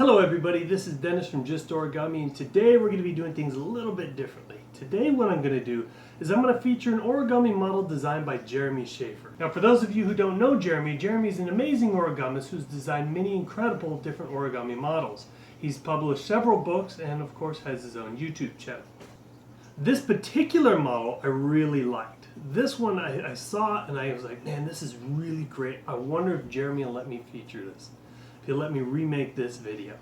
Hello everybody, this is Dennis from JustOrigami, and today we're going to be doing things a little bit differently. Today what I'm going to do is I'm going to feature an origami model designed by Jeremy Shafer. Now for those of you who don't know Jeremy is an amazing origamist who's designed many incredible different origami models. He's published several books and of course has his own YouTube channel. This particular model I really liked. This one I saw and I was like, man, this is really great. I wonder if Jeremy will let me feature this. If he'll let me remake this video.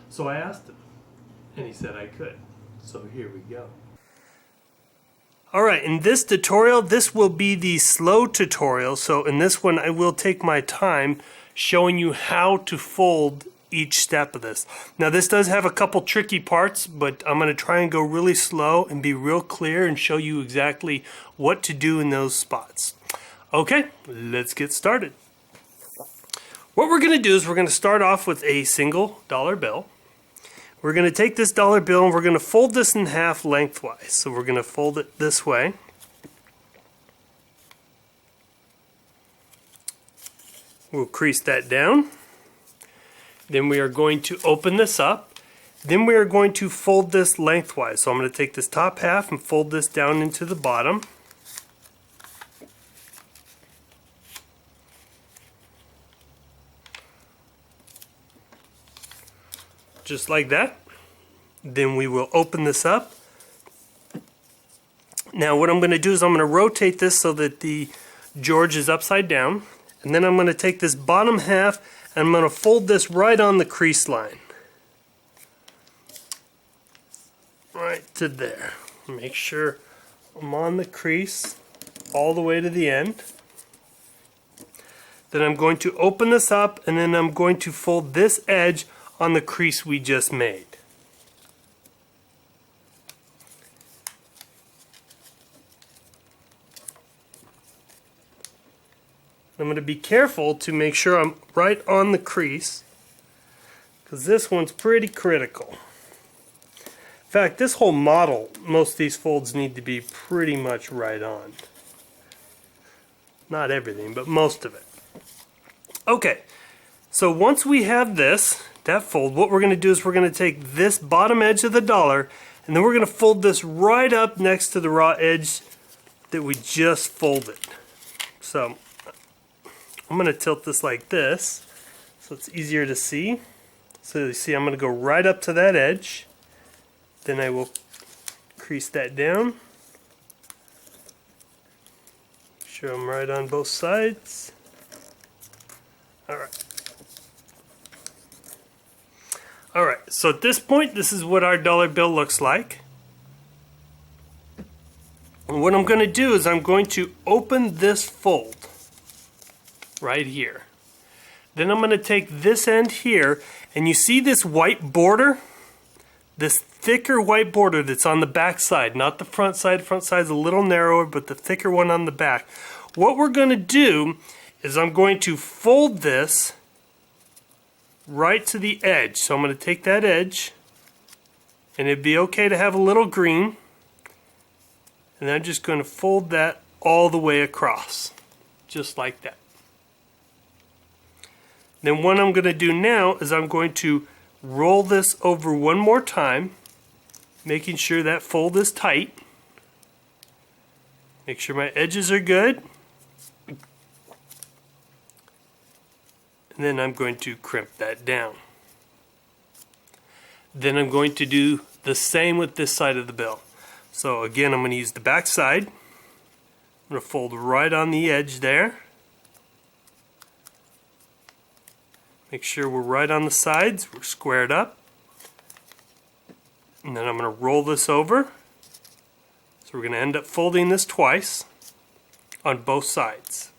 So I asked him, and he said I could. So here we go. Alright, in this tutorial, this will be the slow tutorial. So in this one, I will take my time showing you how to fold each step of this. Now this does have a couple tricky parts, but I'm going to try and go really slow and be real clear and show you exactly what to do in those spots. Okay, let's get started. What we're going to do is we're going to start off with a single dollar bill. We're going to take this dollar bill and we're going to fold this in half lengthwise. So we're going to fold it this way. We'll crease that down. Then we are going to open this up. Then we are going to fold this lengthwise. So I'm going to take this top half and fold this down into the bottom. Just like that. Then we will open this up. Now what I'm going to do is I'm going to rotate this so that the George is upside down. And then I'm going to take this bottom half and I'm going to fold this right on the crease line. Right to there. Make sure I'm on the crease all the way to the end. Then I'm going to open this up and then I'm going to fold this edge on the crease we just made. I'm going to be careful to make sure I'm right on the crease because this one's pretty critical. In fact, this whole model, most of these folds need to be pretty much right on. Not everything, but most of it. Okay, so once we have that fold, what we're going to do is we're going to take this bottom edge of the dollar and then we're going to fold this right up next to the raw edge that we just folded. So I'm going to tilt this like this so it's easier to see. So you see I'm going to go right up to that edge. Then I will crease that down. Make sure I'm right on both sides. Alright. Alright, so at this point, this is what our dollar bill looks like. And what I'm going to do is I'm going to open this fold right here. Then I'm going to take this end here, and you see this white border? This thicker white border that's on the back side, not the front side. Front side's a little narrower, but the thicker one on the back. What we're going to do is I'm going to fold this right to the edge. So I'm going to take that edge, and it'd be okay to have a little green, and I'm just going to fold that all the way across, just like that. Then what I'm going to do now is I'm going to roll this over one more time, making sure that fold is tight. Make sure my edges are good. And then I'm going to crimp that down. Then I'm going to do the same with this side of the bill. So again, I'm going to use the back side. I'm going to fold right on the edge there. Make sure we're right on the sides, we're squared up. And then I'm going to roll this over. So we're going to end up folding this twice on both sides.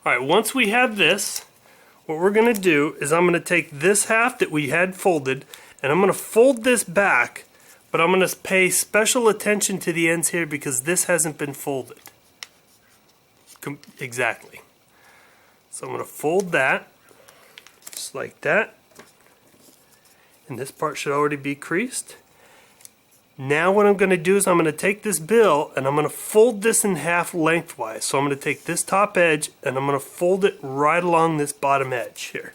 Alright, once we have this, what we're going to do is I'm going to take this half that we had folded and I'm going to fold this back, but I'm going to pay special attention to the ends here because this hasn't been folded. Exactly. So I'm going to fold that, just like that. And this part should already be creased. Now what I'm going to do is I'm going to take this bill and I'm going to fold this in half lengthwise. So I'm going to take this top edge and I'm going to fold it right along this bottom edge here.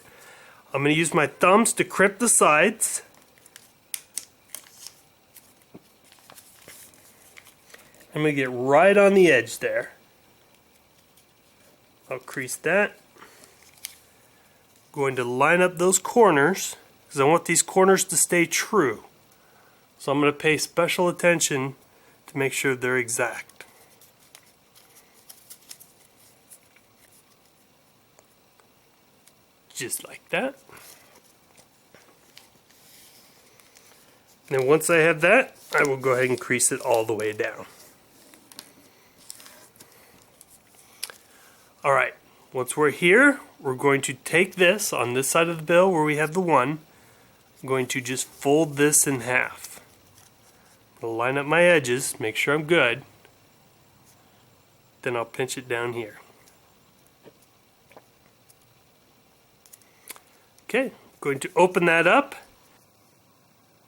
I'm going to use my thumbs to crimp the sides. I'm going to get right on the edge there. I'll crease that. Going to line up those corners because I want these corners to stay true. So I'm going to pay special attention to make sure they're exact. Just like that. And then once I have that, I will go ahead and crease it all the way down. Alright, once we're here, we're going to take this on this side of the bill where we have the 1. I'm going to just fold this in half. I'll line up my edges, make sure I'm good. Then I'll pinch it down here. Okay, I'm going to open that up.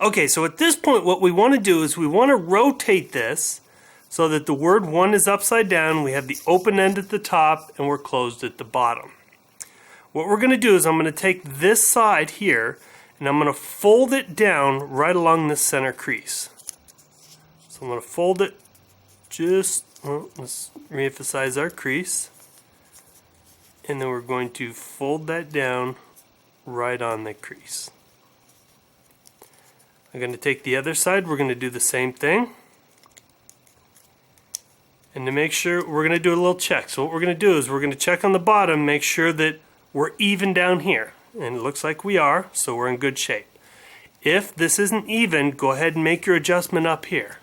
Okay, so at this point what we want to do is we want to rotate this so that the word 1 is upside down, we have the open end at the top, and we're closed at the bottom. What we're going to do is I'm going to take this side here and I'm going to fold it down right along this center crease. So I'm going to fold it just, well, let's reemphasize our crease. And then we're going to fold that down right on the crease. I'm going to take the other side, we're going to do the same thing. And to make sure, we're going to do a little check. So what we're going to do is we're going to check on the bottom, make sure that we're even down here. And it looks like we are, so we're in good shape. If this isn't even, go ahead and make your adjustment up here.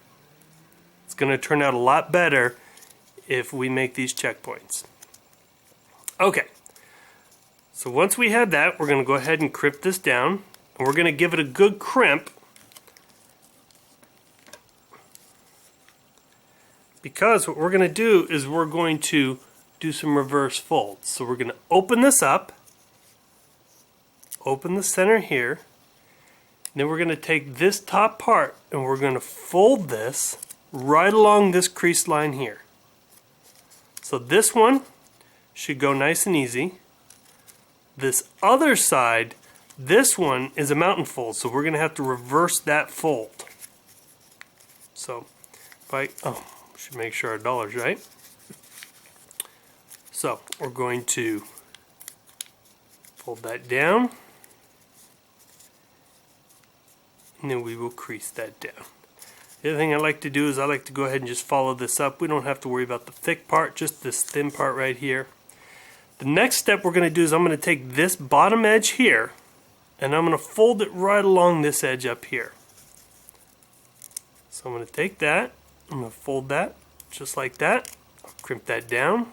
It's going to turn out a lot better if we make these checkpoints. Okay, so once we have that, we're going to go ahead and crimp this down. And we're going to give it a good crimp. Because what we're going to do is we're going to do some reverse folds. So we're going to open this up. Open the center here. Then we're going to take this top part and we're going to fold this right along this crease line here. So this one should go nice and easy. This other side, this one is a mountain fold, so we're going to have to reverse that fold. So if I should make sure our dollar's right. So we're going to fold that down. And then we will crease that down. The other thing I like to do is I like to go ahead and just follow this up. We don't have to worry about the thick part, just this thin part right here. The next step we're going to do is I'm going to take this bottom edge here and I'm going to fold it right along this edge up here. So I'm going to take that, I'm going to fold that just like that. I'll crimp that down.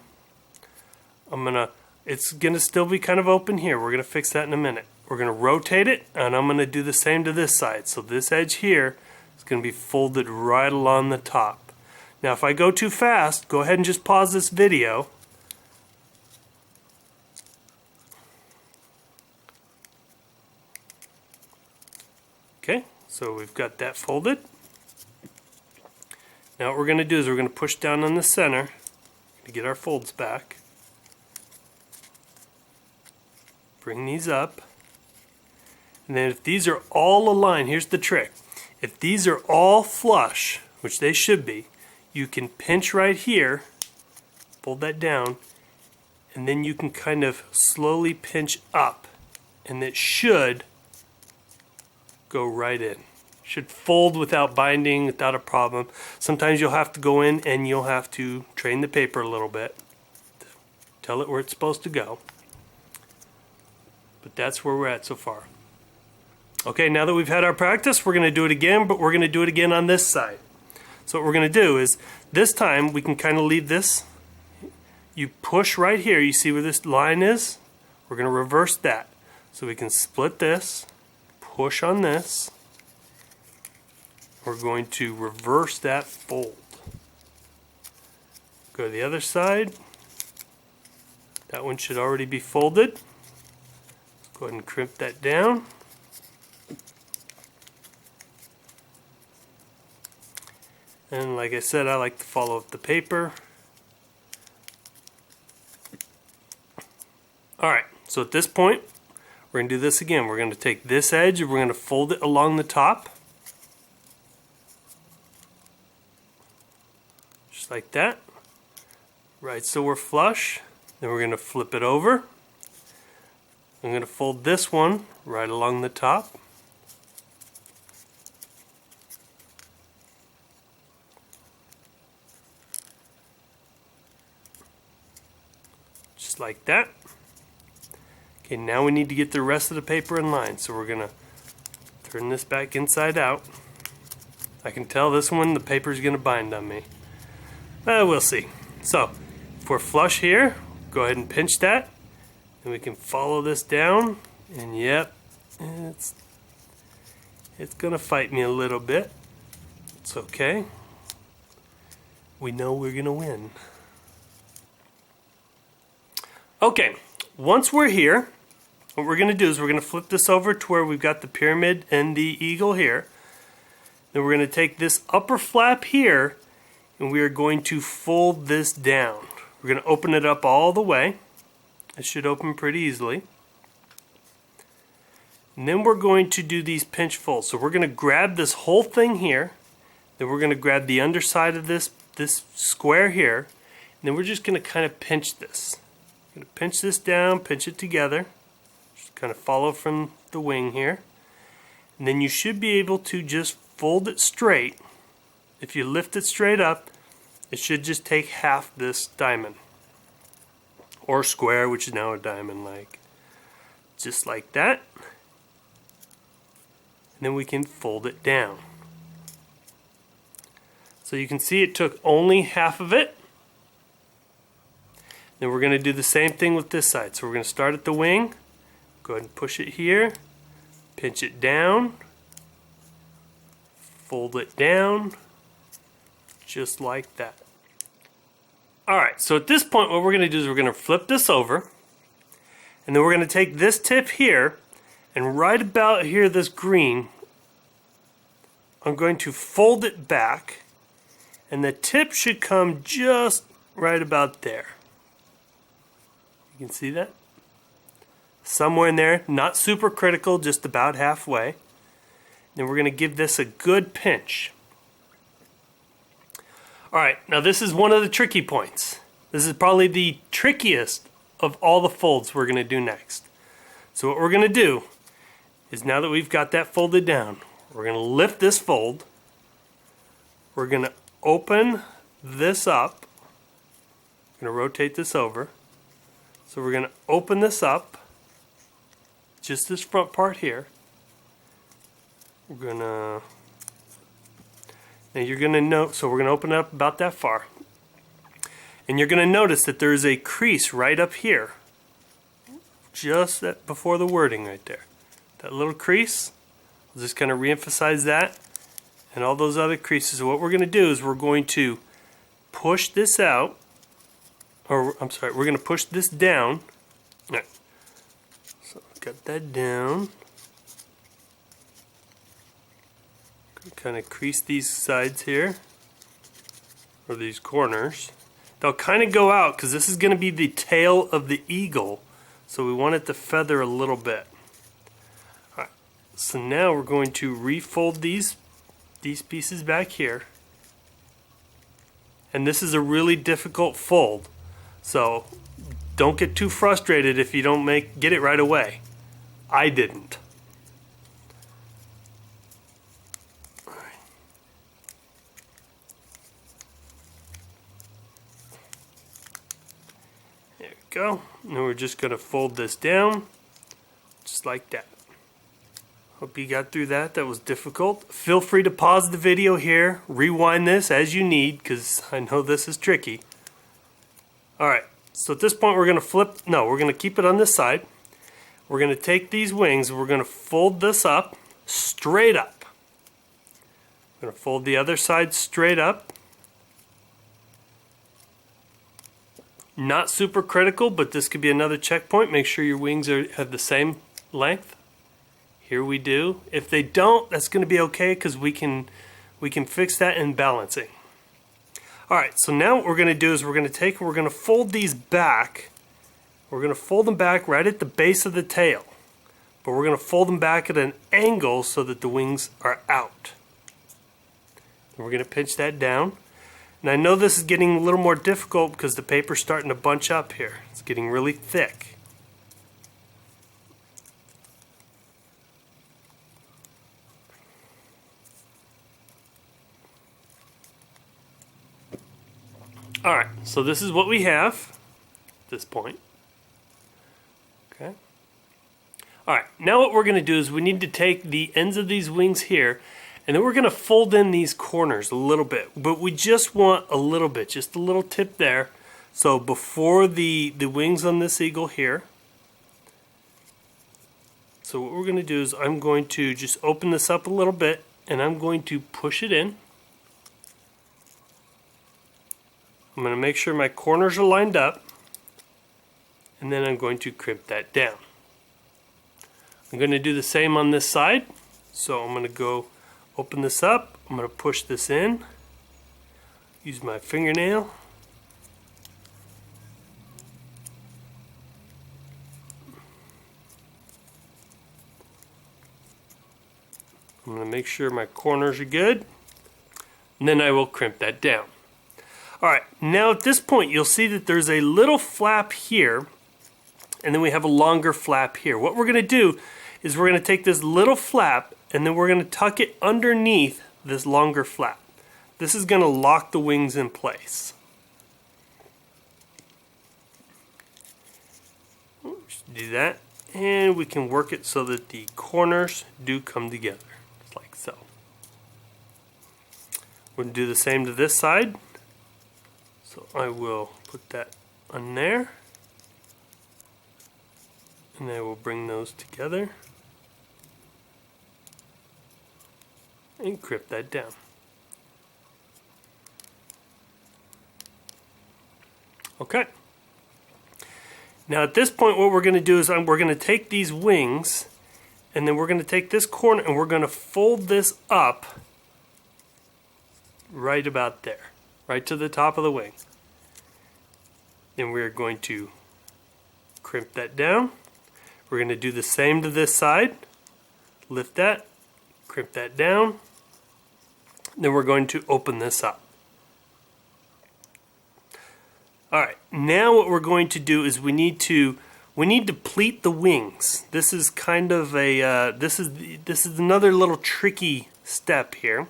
It's going to still be kind of open here. We're going to fix that in a minute. We're going to rotate it, and I'm going to do the same to this side. So this edge here is going to be folded right along the top. Now if I go too fast, go ahead and just pause this video. Okay, so we've got that folded. Now what we're going to do is we're going to push down on the center to get our folds back. Bring these up. And then if these are all aligned, here's the trick. If these are all flush, which they should be, you can pinch right here, fold that down, and then you can kind of slowly pinch up. And it should go right in. Should fold without binding, without a problem. Sometimes you'll have to go in and you'll have to train the paper a little bit to tell it where it's supposed to go. But that's where we're at so far. Okay, now that we've had our practice, we're going to do it again, but we're going to do it again on this side. So what we're going to do is, this time we can kind of leave this. You push right here, you see where this line is? We're going to reverse that. So we can split this, push on this. We're going to reverse that fold. Go to the other side. That one should already be folded. Go ahead and crimp that down. And like I said, I like to follow up the paper. Alright, so at this point, we're going to do this again. We're going to take this edge and we're going to fold it along the top. Just like that. Right, so we're flush. Then we're going to flip it over. I'm going to fold this one right along the top. Just like that. Okay, now we need to get the rest of the paper in line. So we're going to turn this back inside out. I can tell this one the paper is going to bind on me. We'll see. So, if we're flush here, go ahead and pinch that. And we can follow this down. And yep, it's going to fight me a little bit. It's okay. We know we're going to win. Okay, once we're here, what we're going to do is we're going to flip this over to where we've got the pyramid and the eagle here. Then we're going to take this upper flap here and we are going to fold this down. We're going to open it up all the way. It should open pretty easily. And then we're going to do these pinch folds. So we're going to grab this whole thing here. Then we're going to grab the underside of this square here. And then we're just going to kind of pinch this. I'm going to pinch this down, pinch it together. Just kind of follow from the wing here. And then you should be able to just fold it straight. If you lift it straight up, it should just take half this diamond. Or square, which is now a diamond, like. Just like that. And then we can fold it down. So you can see it took only half of it. Then we're going to do the same thing with this side. So we're going to start at the wing. Go ahead and push it here. Pinch it down. Fold it down. Just like that. Alright, so at this point what we're going to do is we're going to flip this over. And then we're going to take this tip here. And right about here, this green, I'm going to fold it back. And the tip should come just right about there. You can see that? Somewhere in there, not super critical, just about halfway. Then we're going to give this a good pinch. Alright, now this is one of the tricky points. This is probably the trickiest of all the folds we're going to do next. So what we're going to do is, now that we've got that folded down, we're going to lift this fold. We're going to open this up. We're going to rotate this over. So we're going to open this up, just this front part here. We're going to, now you're going to note, so we're going to open it up about that far. And you're going to notice that there's a crease right up here. Just that before the wording right there. That little crease, I'll just kind of re-emphasize that. And all those other creases. So what we're going to do is we're going to push this out. Or, I'm sorry, we're going to push this down. All right. So, got that down. Kind of crease these sides here. Or these corners. They'll kind of go out because this is going to be the tail of the eagle. So we want it to feather a little bit. All right. So now we're going to refold these pieces back here. And this is a really difficult fold. So don't get too frustrated if you don't get it right away. I didn't. All right. There we go. And we're just going to fold this down just like that. Hope you got through that. That was difficult. Feel free to pause the video here, rewind this as you need, because I know this is tricky. Alright, so at this point we're going to keep it on this side. We're going to take these wings, we're going to fold this up, straight up. We're going to fold the other side straight up. Not super critical, but this could be another checkpoint. Make sure your wings have the same length. Here we do. If they don't, that's going to be okay, because we can we can fix that in balancing. Alright, so now what we're going to do is we're going to fold these back. We're going to fold them back right at the base of the tail. But we're going to fold them back at an angle so that the wings are out. And we're going to pinch that down. And I know this is getting a little more difficult because the paper's starting to bunch up here. It's getting really thick. Alright, so this is what we have at this point. Okay. Alright, now what we're going to do is we need to take the ends of these wings here, and then we're going to fold in these corners a little bit. But we just want a little bit, just a little tip there. So before the wings on this eagle here. So what we're going to do is I'm going to just open this up a little bit, and I'm going to push it in. I'm going to make sure my corners are lined up, and then I'm going to crimp that down. I'm going to do the same on this side, so I'm going to go open this up, I'm going to push this in, use my fingernail, I'm going to make sure my corners are good, and then I will crimp that down. Alright, now at this point you'll see that there's a little flap here, and then we have a longer flap here. What we're going to do is we're going to take this little flap, and then we're going to tuck it underneath this longer flap. This is going to lock the wings in place. Just do that, and we can work it so that the corners do come together, just like so. We're going to do the same to this side. So I will put that on there, and I will bring those together and crimp that down. Okay. Now at this point what we're going to do is we're going to take these wings, and then we're going to take this corner and we're going to fold this up right about there. Right to the top of the wing. Then we're going to crimp that down. We're going to do the same to this side. Lift that, crimp that down. Then we're going to open this up. Alright, now what we're going to do is we need to pleat the wings. This is kind of a this is another little tricky step here.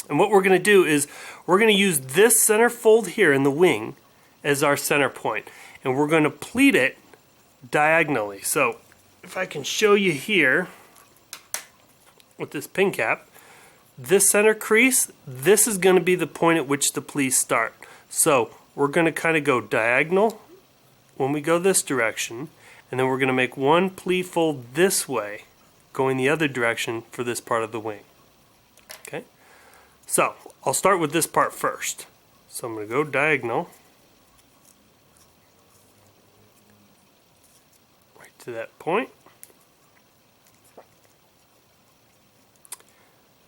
And what we're going to do is we're going to use this center fold here in the wing as our center point. And we're going to pleat it diagonally. So if I can show you here with this pin cap, this center crease, this is going to be the point at which the pleats start. So we're going to kind of go diagonal when we go this direction, and then we're going to make one pleat fold this way, going the other direction for this part of the wing. Okay? So, I'll start with this part first. So I'm going to go diagonal right to that point.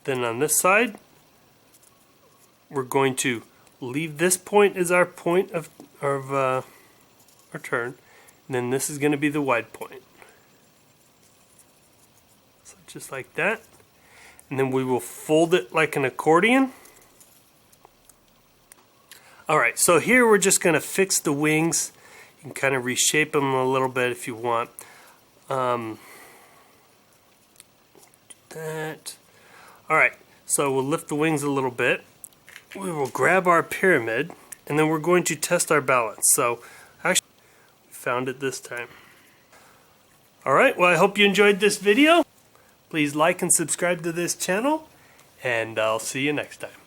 Then on this side, we're going to leave this point as our point of our turn, and then this is going to be the wide point. So just like that. And then we will fold it like an accordion. Alright, so here we're just going to fix the wings. You can kind of reshape them a little bit if you want. That. Alright, so we'll lift the wings a little bit. We will grab our pyramid, and then we're going to test our balance. So, actually, we found it this time. Alright, well I hope you enjoyed this video. Please like and subscribe to this channel, and I'll see you next time.